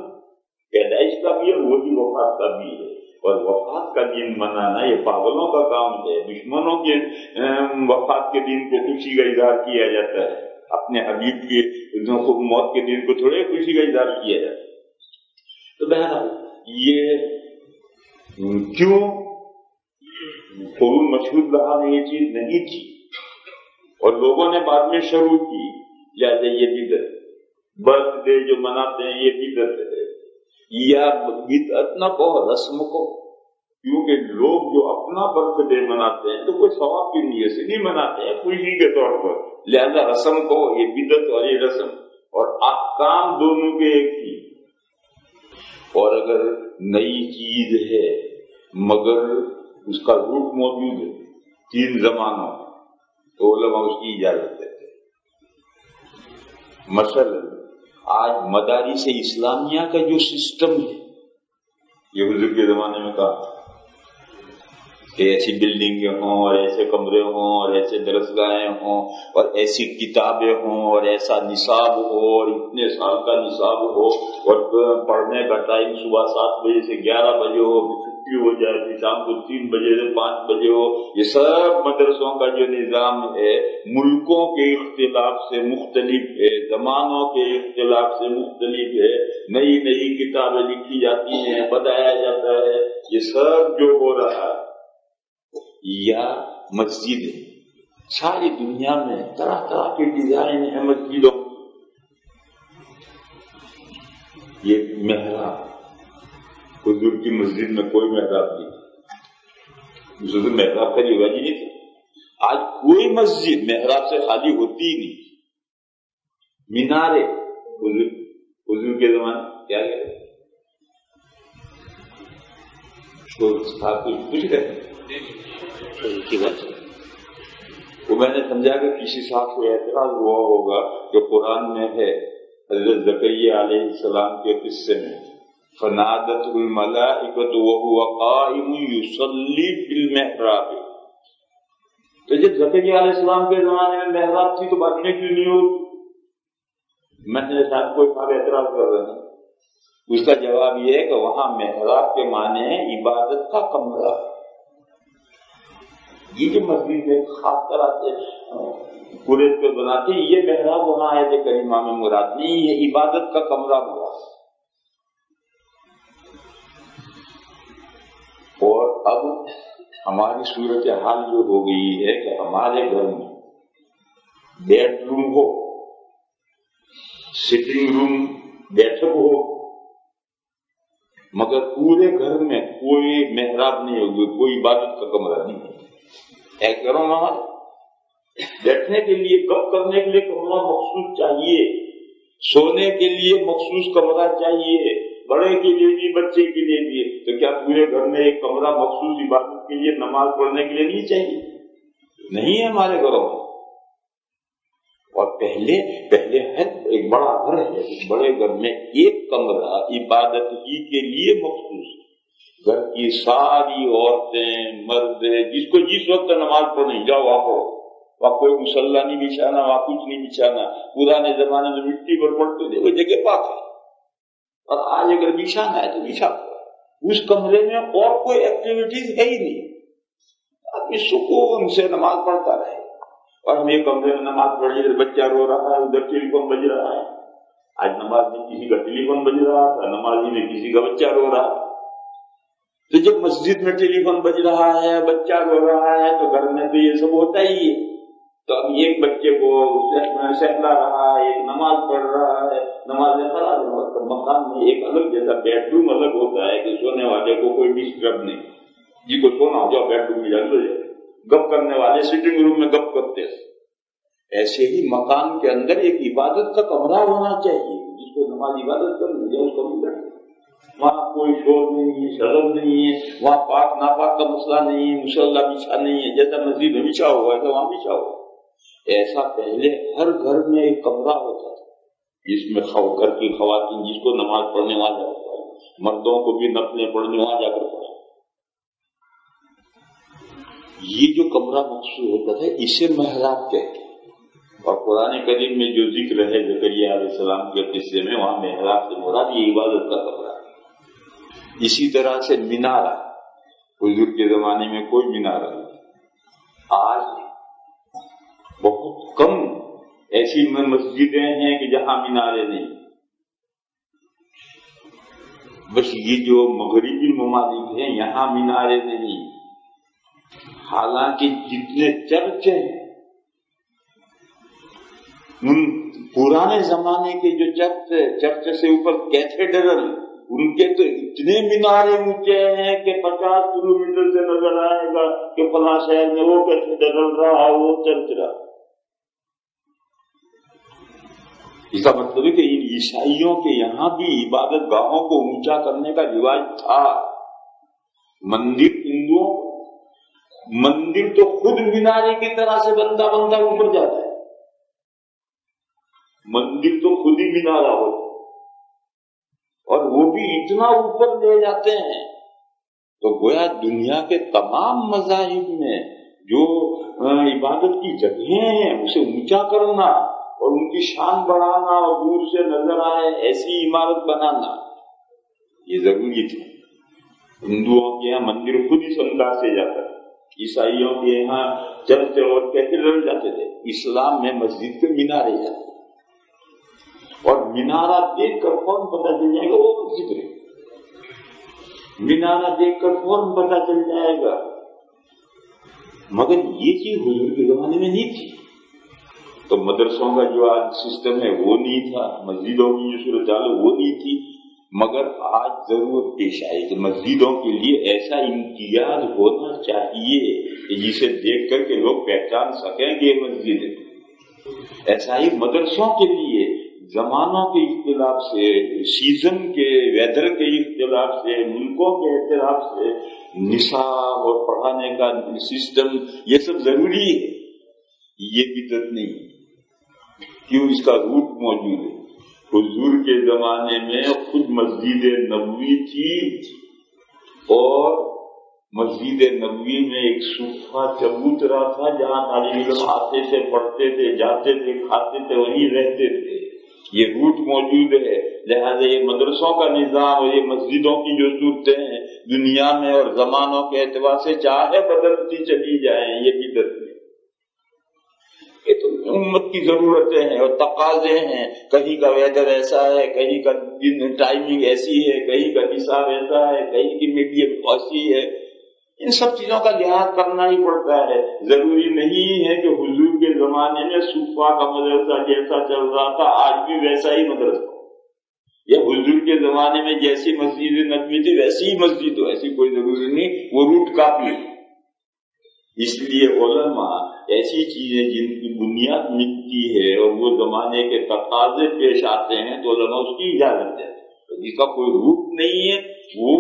پیدائش کا بھی ہے، وہی وفات کا بھی ہے. اور وفات کا دن منانا یہ پاگلوں کا کام ہے. دشمنوں کے وفات کے دن کو خوشی کا اظہار کیا جاتا ہے، اپنے حبیب کی موت کے دن کو تھوڑے خوشی کا اظہار کیا جاتا ہے. تو بہرحال یہ کیوں قرون مشہود رہا میں یہ چیز نہیں تھی اور لوگوں نے بعد میں شروع کی. لہٰذا یہ بدعت، برتھ ڈے جو مناتے ہیں یہ بدعت ہے. یا بدعت نہ کہو، رسم کو، کیونکہ لوگ جو اپنا برتھ ڈے مناتے ہیں تو کوئی ثواب کی نیت سے نہیں مناتے ہیں، خوشی کے طور پر. لہذا رسم کو، یہ بدعت اور یہ رسم، اور احکام دونوں کے ایک ہی. اور اگر نئی چیز ہے مگر اس کا روٹ موجود ہے 3 زمانوں میں تو علماء اس کی اجازت دیتے ہیں. مثلا آج مدارس اسلامیہ کا جو سسٹم ہے یہ حضور کے زمانے میں کہا. کہ ایسی بلڈنگیں ہوں اور ایسے کمرے ہوں اور ایسے درسگاہیں ہوں اور ایسی کتابیں ہوں اور ایسا نصاب ہو اور اتنے سال کا نصاب ہو اور پڑھنے کا ٹائم صبح 7 بجے سے 11 بجے ہو، چھٹی ہو جائے پھر شام کو 3 بجے سے 5 بجے ہو. یہ سب مدرسوں کا جو نظام ہے ملکوں کے اختلاف سے مختلف ہے، زمانوں کے اختلاف سے مختلف ہے. نئی نئی کتابیں لکھی جاتی ہیں، بتایا جاتا ہے. یہ سب جو ہو رہا ہے یا مسجد ساری دنیا میں طرح طرح کے ڈیزائن ہیں مسجدوں. یہ محراب، حضور کی مسجد میں کوئی محراب نہیں، حضور محراب کا رواج ہی نہیں تھا. آج کوئی مسجد محراب سے خالی ہوتی ہی نہیں. مینارے حضور کے زمانے کیا کہتے کچھ کہتے وہ میں نے سمجھا کہ کسی صاحب کو اعتراض ہوا ہوگا کہ قرآن میں ہے حضرت زکریا علیہ السلام کے قصے میں فنادت الملائکۃ وہو قائم یصلی فی المحراب. تو جب زکریا علیہ السلام کے زمانے میں محراب تھی تو باتیں کیوں نہیں ہوئی؟ میں نے شاید کوئی صاحب اعتراض کر رہے ہیں. اس کا جواب یہ ہے کہ وہاں محراب کے معنی ہے عبادت کا کمرہ. یہ جو مسجد میں خاص طرح سے پورے پہ بناتے ہیں یہ محراب وہاں ہے کریمہ میں مراد نہیں، یہ عبادت کا کمرہ ہوا. اور اب ہماری صورت حال جو ہو گئی ہے کہ ہمارے گھر میں بیڈ روم ہو، سٹنگ روم، بیٹھک ہو، مگر پورے گھر میں کوئی محراب نہیں ہوگی، کوئی عبادت کا کمرہ نہیں ہے. ایک گھروں میں بیٹھنے کے لیے گپ کرنے کے لیے کمرہ مخصوص چاہیے، سونے کے لیے مخصوص کمرہ چاہیے، بڑے کے لیے بھی بچے کے لیے بھی. تو کیا پورے گھر میں ایک کمرہ مخصوص عبادت کے لیے نماز پڑھنے کے لیے نہیں چاہیے؟ نہیں ہے ہمارے گھروں میں. اور پہلے ایک بڑا گھر ہے، ایک بڑے گھر میں ایک کمرہ عبادت ہی کے لیے مخصوص. گھر کی ساری عورتیں مرد جس کو جس وقت نماز پڑھنی جاؤ وہاں پڑھو. وہاں کوئی مصلی نہیں بچھانا، وہاں کچھ نہیں بچھانا. پرانے زمانے میں مٹی پر پڑتے تھے، وہ جگہ پاک ہے. اور آج اگر بچھانا ہے تو بچھا. اس کمرے میں اور کوئی ایکٹیویٹیز ہے ہی نہیں، آدمی سکون سے نماز پڑھتا رہے. اور ہم ایک کمرے میں نماز پڑھی، ادھر بچہ رو رہا ہے، ادھر ٹیلی فون بج رہا ہے. آج نماز میں کسی کا ٹیلی فون بج رہا تھا، نمازی میں کسی کا بچہ رو رہا ہے. تو جب مسجد میں ٹیلی فون بج رہا ہے، بچہ رو رہا ہے، تو گھر میں تو یہ سب ہوتا ہی ہے. تو اب ایک بچے کو سہلا رہا ہے، ایک نماز پڑھ رہا ہے، نماز خراب ہے. مکان میں ایک الگ جیسا بیڈ روم الگ ہوتا ہے کہ سونے والے کو کوئی ڈسٹرب نہیں. جی کو سونا ہو جاؤ بیڈ روم میں جا سو جائے. گپ کرنے والے سٹنگ روم میں گپ کرتے ہیں. ایسے ہی مکان کے اندر ایک عبادت کا کمرہ ہونا چاہیے جس کو نماز عبادت کرنی ہے. اس کمرے وہاں کوئی شور نہیں ہے، شرم نہیں ہے، وہاں پاک ناپاک کا مسئلہ نہیں ہے، مصلی بچھا نہیں ہے. جیسا مسجد میں بچھا ہوا ہے تو وہاں بچھا ہوا. ایسا پہلے ہر گھر میں ایک کمرہ ہوتا تھا جس میں گھر کی خواتین جس کو نماز پڑھنے وہاں جا کر پڑھا، مردوں کو بھی نفلیں پڑھنے وہاں جا کر پڑھا. یہ جو کمرہ مخصوص ہوتا تھا اسے محراب کہتے ہیں. اور قرآن کریم میں جو ذکر ہے زکریا علیہ السلام کے قصے میں وہاں محراب سے مراد یہ عبادت کا کمرہ ہے. اسی طرح سے مینارہ، حضور کے زمانے میں کوئی مینارہ نہیں. آج بہت کم ایسی مسجدیں ہیں کہ جہاں مینارے نہیں. بس یہ جو مغربی ممالک ہیں یہاں مینارے نہیں. حالانکہ جتنے چرچ ہیں ان پرانے زمانے کے جو چرچ سے اوپر کیتھیڈرل ان کے تو اتنے مینارے اونچے ہیں کہ 50 کلومیٹر سے نظر آئے گا کہ فلاں شہر میں وہ کیتھیڈرل رہا، وہ چرچ رہا. اس کا مطلب ہے کہ ان عیسائیوں کے یہاں بھی عبادت گاہوں کو اونچا کرنے کا رواج تھا. مندر تو خود مینارے کی طرح سے بنتا اوپر جاتا ہے. مندر تو خود ہی مینارہ ہوتا اور وہ بھی اتنا اوپر لے جاتے ہیں تو گویا دنیا کے تمام مذاہب میں جو عبادت کی جگہیں ہیں اسے اونچا کرنا اور ان کی شان بڑھانا اور دور سے نظر آئے ایسی عمارت بنانا یہ ضروری تھی۔ ہندوؤں کے یہاں مندر خود اس انداز سے جاتا ہے، عیسائیوں کے یہاں چرچ اور کیتھیڈرل جاتے تھے، اسلام میں مسجد کے مینارے جاتے اور مینارہ دیکھ کر فوراً پتہ چل جائے گا وہ مسجد ہے، مینارہ دیکھ کر فوراً پتہ چل جائے گا۔ مگر یہ چیز حضور کے زمانے میں نہیں تھی، تو مدرسوں کا جو آج سسٹم ہے وہ نہیں تھا، مسجدوں کی جو صورتحال ہے وہ نہیں تھی، مگر آج ضرورت پیش آئی کہ مسجدوں کے لیے ایسا امتیاز ہونا چاہیے کہ جسے دیکھ کر کے لوگ پہچان سکیں کہ یہ مسجد ہے۔ ایسا ہی مدرسوں کے لیے زمانوں کے اختلاف سے، سیزن کے ویدر کے اختلاف سے، ملکوں کے اختلاف سے نصاب اور پڑھانے کا سسٹم یہ سب ضروری ہے، یہ بدعت نہیں۔ کیوں؟ اس کا روٹ موجود ہے۔ حضور کے زمانے میں خود مسجد نبوی تھی اور مسجد نبوی میں ایک صفحہ چبوترا تھا جہاں طالب علم آتے تھے، پڑھتے تھے، جاتے تھے، کھاتے تھے، وہیں رہتے تھے۔ یہ روٹ موجود ہے، لہذا یہ مدرسوں کا نظام اور یہ مسجدوں کی جو صورتیں ہیں دنیا میں اور زمانوں کے اعتبار سے چاہے بدلتی چلی جائیں، یہ بدعت نہیں۔ یہ تو امت کی ضرورتیں ہیں اور تقاضے ہیں، کہیں کا ویدر ایسا ہے، کہیں کا ٹائمنگ ایسی ہے، کہیں کا نصاب ایسا ہے، کہیں کی میڈیم ایسی ہے، ان سب چیزوں کا لحاظ کرنا ہی پڑتا ہے۔ ضروری نہیں ہے کہ حضور کے زمانے میں صوفہ کا مدرسہ جیسا چل رہا تھا آج بھی ویسا ہی مدرسہ ہو، یا حضور کے زمانے میں جیسی مسجد نبوی تھی ویسی ہی مسجد ہو، ایسی کوئی ضروری نہیں، وہ روٹ کافی ہے۔ اس لیے علماء ایسی چیزیں جن کی بنیاد مٹتی ہے اور وہ زمانے کے تقاضے پیش آتے ہیں تو علماء اس کی اجازت دیتے ہیں، جس کا کوئی روٹ نہیں ہے وہ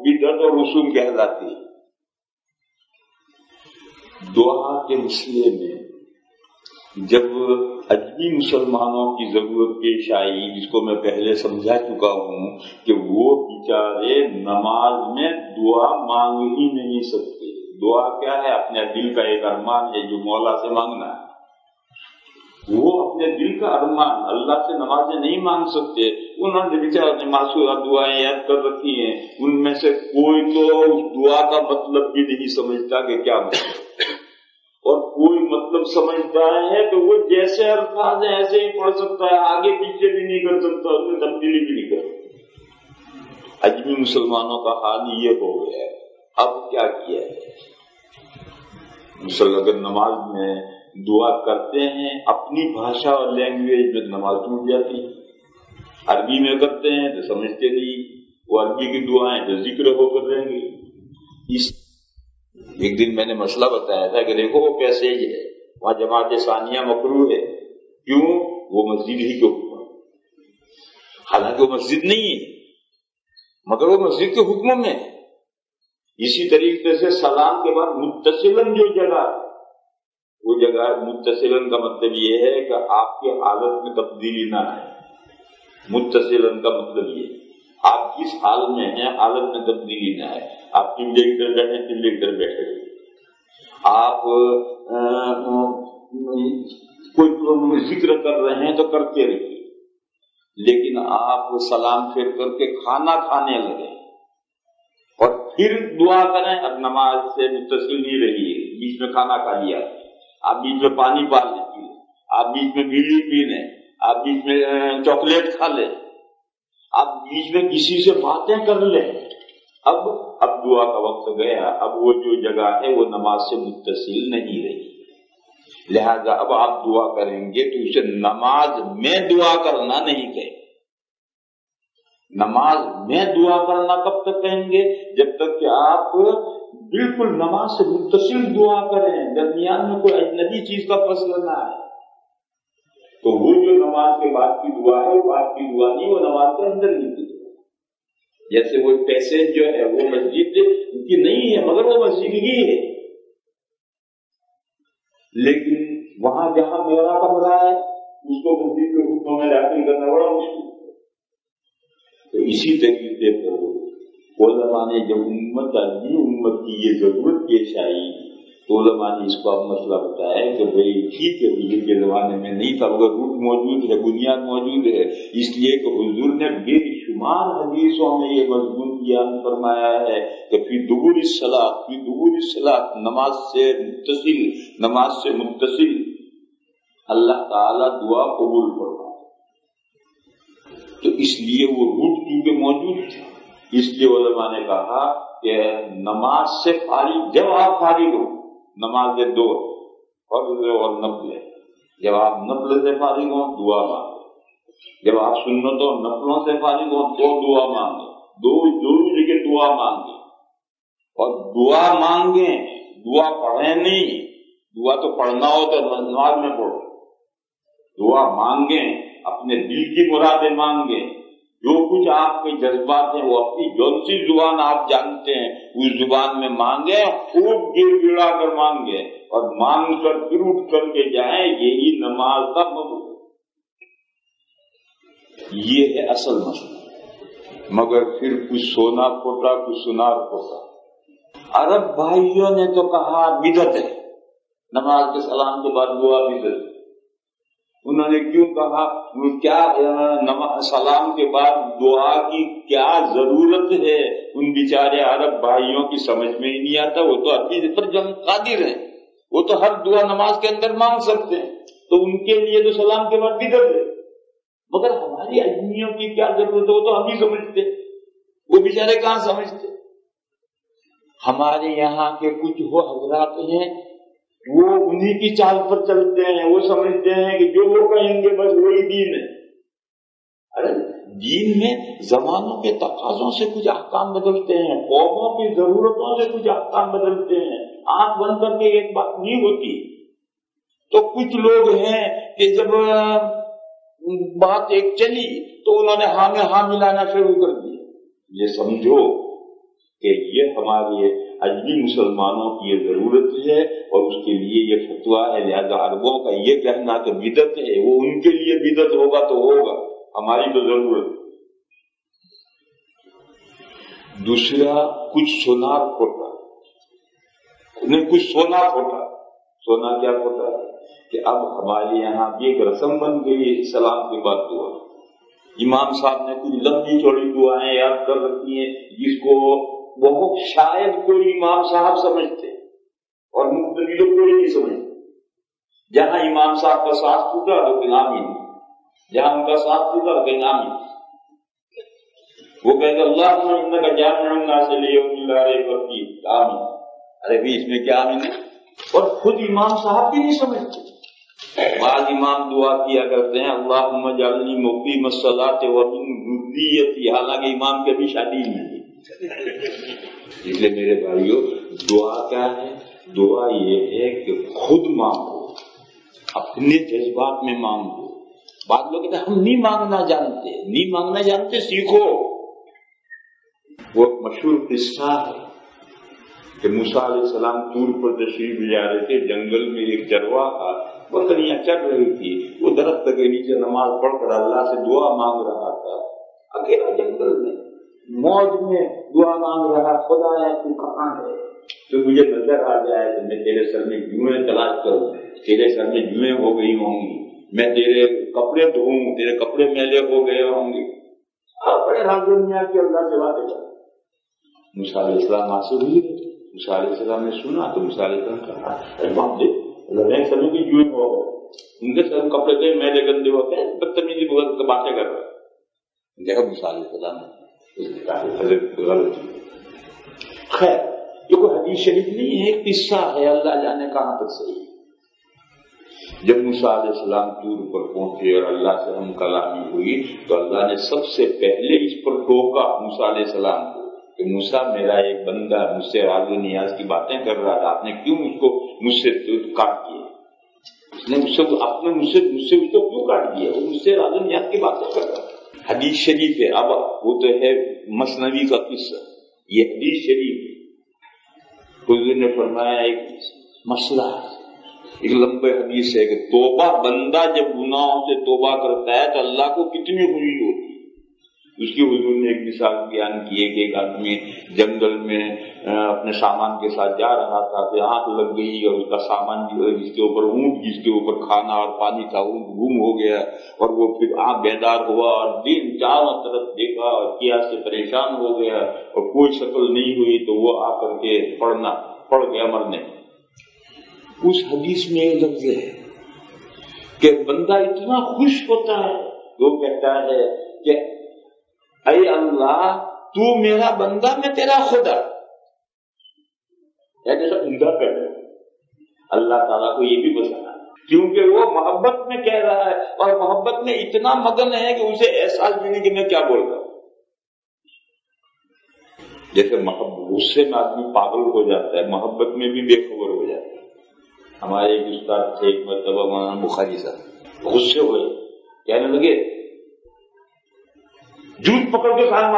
بدعت اور رسوم کہلاتی ہے۔ دعا کے مسئلے میں جب اجمی مسلمانوں کی ضرورت پیش آئی، جس کو میں پہلے سمجھا چکا ہوں کہ وہ بیچارے نماز میں دعا مانگ ہی نہیں سکتے۔ دعا کیا ہے؟ اپنے دل کا ایک ارمان ہے جو مولا سے مانگنا ہے، وہ اپنے دل کا ارمان اللہ سے نمازیں نہیں مانگ سکتے۔ انہوں نے بیچارے معصومہ دعائیں یاد کر رکھی ہیں، ان میں سے کوئی تو اس دعا کا مطلب بھی نہیں سمجھتا کہ کیا مطلب، اور کوئی مطلب سمجھتا ہے تو وہ جیسے الفاظ ہیں ایسے ہی پڑھ سکتا ہے، آگے پیچھے بھی نہیں کر سکتا، اس میں تبدیلی بھی نہیں کر سکتا۔ اجمی مسلمانوں کا حال یہ ہو گیا ہے۔ اب کیا کیا ہے؟ اگر نماز میں دعا کرتے ہیں اپنی بھاشا اور لینگویج میں نماز ٹوٹ جاتی ہے، عربی میں کرتے ہیں تو سمجھتے نہیں، وہ عربی کی دعائیں جو ذکر ہو کر رہیں گی۔ ایک دن میں نے مسئلہ بتایا تھا کہ دیکھو وہ کیسے ہی ہے، وہاں جماعت ثانیہ مکروہ ہے، کیوں؟ وہ مسجد ہی کے حکم، حالانکہ وہ مسجد نہیں ہے مگر وہ مسجد کے حکم میں۔ اسی طریقے سے سلام کے بعد متصلاً جو جگہ، وہ جگہ متصلاً کا مطلب یہ ہے کہ آپ کی حالت میں تبدیلی نہ آئے۔ متصلاً کا مطلب یہ آپ کس حال میں ہیں حالت میں تبدیلی نہ آئے۔ آپ قبلے کی طرف بیٹھے قبلے کی طرف بیٹھے، آپ کوئی ذکر کر رہے ہیں تو کرتے رہیے، لیکن آپ سلام پھیر کر کے کھانا کھانے لگے اور پھر دعا کریں۔ اب نماز سے متصل نہیں رہیے، بیچ میں کھانا کھا لیا، آپ بیچ میں پانی پا لیجیے، آپ بیچ میں بیڑی پی لیں، آپ بیچ میں چاکلیٹ کھا لیں، آپ بیچ میں کسی سے باتیں کر لیں۔ اب دعا کا وقت گیا، اب وہ جو جگہ ہے وہ نماز سے متصل نہیں رہی، لہذا اب آپ دعا کریں گے تو اسے نماز میں دعا کرنا نہیں کہیں۔ نماز میں دعا کرنا کب تک کہیں گے؟ جب تک کہ آپ بالکل نماز سے متصل دعا کریں، درمیان میں کوئی اجنبی چیز کا فصل نہ آئے۔ تو وہ جو نماز کے بعد کی دعا ہے وہ بعد کی دعا نہیں، وہ نماز کے اندر نہیں کی دعا۔ جیسے وہ پیسیج جو ہے وہ مسجد کی نہیں ہے مگر وہ مسجد ہی ہے، لیکن وہاں جہاں میرا کمرہ ہے اس کو مسجد کے حکم میں داخل کرنا بڑا مشکل ہے۔ تو اسی طریقے پر علماء نے جب امت کی یہ ضرورت پیش آئی تو علماء نے اس کو اب مسئلہ بتایا کہ بھائی ٹھیک ہے حضور کے زمانے میں نہیں تھا مگر روح موجود ہے، بنیاد موجود ہے، اس لیے کہ حضور نے بے شمار حدیثوں میں یہ مضمون بیان فرمایا ہے کہ فی دبر الصلاۃ نماز سے متصل اللہ تعالی دعا قبول فرمائے، تو اس لیے وہ روح کیونکہ موجود تھی، اس لیے علماء نے کہا کہ نماز سے فارغ، جب آپ فارغ ہو، نماز دو فرض اور نفل ہے، جب آپ نفل سے فارغ ہوں دعا مانگے، جب آپ سنتوں نفلوں سے فارغ ہوں تو دعا مانگے، دو جگہ دعا مانگے، اور دعا مانگیں، دعا پڑھیں نہیں، دعا تو پڑھنا ہو تو نماز میں پڑھو، دعا مانگیں، اپنے دل کی مرادیں مانگیں، جو کچھ آپ کے جذبات ہیں وہ اپنی جون سی زبان آپ جانتے ہیں اس زبان میں مانگیں، خوب گر گڑا کر مانگیں اور مانگ کر پھر اٹھ کر کے جائیں، یہی نماز کا مطلب، یہ ہے اصل مسئلہ۔ مگر پھر کچھ سونا پھوٹا کچھ سنار پھوٹا، عرب بھائیوں نے تو کہا بدعت ہے، نماز کے سلام کے بعد دعا بدعت ہے۔ انہوں نے کیوں کہا؟ کیا سلام کے بعد دعا کی کیا ضرورت ہے؟ ان بیچارے عرب بھائیوں کی سمجھ میں ہی نہیں آتا، وہ تو اپنی پر قادر ہیں، وہ تو ہر دعا نماز کے اندر مانگ سکتے ہیں، تو ان کے لیے تو سلام کے بعد بدعت ہے، مگر ہماری اجمیوں کی کیا ضرورت ہے وہ تو ہم ہی سمجھتے، وہ بیچارے کہاں سمجھتے۔ ہمارے یہاں کے کچھ وہ حضرات ہیں وہ انہی کی چال پر چلتے ہیں، وہ سمجھتے ہیں کہ جو وہ کہیں گے بس وہی دین ہے۔ ارے دین میں زمانوں کے تقاضوں سے کچھ احکام بدلتے ہیں، قوموں کی ضرورتوں سے کچھ احکام بدلتے ہیں، آنکھ بند کر کے ایک بات نہیں ہوتی۔ تو کچھ لوگ ہیں کہ جب بات ایک چلی تو انہوں نے ہاں میں ہاں ملانا شروع کر دیا۔ یہ سمجھو کہ یہ ہمارے اجمی مسلمانوں کی یہ ضرورت ہے اور اس کے لیے یہ فتویٰ ہے، لہذا عربوں کا یہ کہنا کہ بدعت ہے وہ ان کے لیے بدعت ہوگا تو ہوگا، ہماری تو ضرورت۔ دوسرا کچھ سونار پھوٹا، کچھ سونا پھوٹا، سونا کیا پھوٹا ہے کہ اب ہمارے یہاں بھی ایک رسم بن گئی ہے سلام کے بعد دعا، امام صاحب نے کچھ لمبی چوڑی دعائیں یاد کر رکھی ہیں جس کو بہت شاید کوئی امام صاحب سمجھتے اور مقتدی لوگ کوئی نہیں سمجھتے۔ جہاں امام صاحب کا ساتھ ٹوٹا تو کہیں آمین، جہاں ان کا ساتھ ٹوٹا تو کہیں آمین۔ وہ کہتے اللہم انک جامع الناس لیوم لا ریب فیہ، آمین۔ ارے بھی اس میں کیا آمین ہے؟ اور خود امام صاحب بھی نہیں سمجھتے۔ بعض امام دعا کیا کرتے ہیں اللہم اجعلنی مقیم الصلاۃ ومن ذریتی، حالانکہ امام کی ابھی شادی نہیں ہے۔ اس لیے میرے بھائیوں دعا کیا ہے؟ دعا یہ ہے کہ خود مانگو، اپنے جذبات میں مانگو۔ بعض لوگ کہتے ہیں ہم نہیں مانگنا جانتے، سیکھو۔ وہ مشہور قصہ ہے کہ موسیٰ علیہ السلام طور پر تشریف لے رہے تھے، جنگل میں ایک چرواہا تھا، بکریاں چر رہی تھی، وہ درخت کے نیچے نماز پڑھ کر اللہ سے دعا مانگ رہا تھا، اکیلا جنگل میں موج میں دعا مانگ رہا، خدا ہے تو کہاں ہے؟ تو مجھے نظر آ جائے تو میں تیرے سر میں جوئیں تلاش کروں، تیرے سر میں جوئیں ہو گئی ہوں گی، میں تیرے کپڑے دھوؤں، تیرے کپڑے میلے ہو گئے ہوں گے، بڑے راز دنیا کے اللہ سے باتیں کر۔ موسیٰ علیہ السلام آنسو ہوئی، موسیٰ علیہ السلام نے سنا تو موسیٰ علیہ السلام کہا ارے باپ دے اللہ سر میں جوئیں ہو گئے، ان کے سر کپڑے تھے میلے گندے ہوتے ہیں، بدتمیزی باتیں کر رہے۔ دیکھا موسیٰ علیہ السلام نے خیر یہ کوئی حدیث شریف نہیں ہے، قصہ ہے، اللہ جانے کہاں تک صحیح۔ جب موسیٰ علیہ السلام طور پر پہنچے اور اللہ سے ہم کلامی ہوئی تو اللہ نے سب سے پہلے اس پر ٹوکا موسیٰ علیہ السلام کو کہ موسیٰ میرا ایک بندہ مجھ سے راز و نیاز کی باتیں کر رہا تھا، آپ نے کیوں مجھ سے کاٹ دیا؟ اس نے مجھ سے اس کو کیوں کاٹ دیا؟ وہ مجھ سے راز و نیاز کی باتیں کر رہا تھا۔ حدیث شریف ہے، اب وہ تو ہے مثنوی کا قصہ، یہ حدیث شریف حضور نے فرمایا ایک مسئلہ، ایک لمبے حدیث ہے کہ توبہ، بندہ جب گناہوں سے توبہ کرتا ہے تو اللہ کو کتنی خوشی ہوتی ہے، اس کی حضور نے ایک مثال بیان کی ہے کہ ایک آدمی جنگل میں اپنے سامان کے ساتھ جا رہا تھا کہ آنکھ لگ گئی اور اس کا سامان جس کے اوپر اونٹ، جس کے اوپر کھانا اور پانی تھا، اونٹ گم ہو گیا اور وہ پھر آنکھ بیدار ہوا اور دن چاروں طرف دیکھا اور پیاس سے پریشان ہو گیا اور کوئی شکل نہیں ہوئی تو وہ آ کر کے پڑ گیا مرنے۔ اس حدیث میں یہ لفظ ہے کہ بندہ اتنا خوش ہوتا ہے، وہ کہتا ہے کہ اے اللہ تو میرا بندہ، میں تیرا خدا، جیسا عمدہ پیدا ہے۔ اللہ تعالیٰ کو یہ بھی پسند ہے کیونکہ وہ محبت میں کہہ رہا ہے اور محبت میں اتنا مگن ہے کہ اسے احساس بھی نہیں کہ میں کیا بول رہا ہوں۔ جیسے غصے میں آدمی پاگل ہو جاتا ہے، محبت میں بھی بے خبر ہو جاتا ہے۔ ہمارے ایک استاد تھے، ایک مرتبہ مولانا بخاری صاحب غصے ہوئے، کہنے لگے جوت پکڑ کے کھانا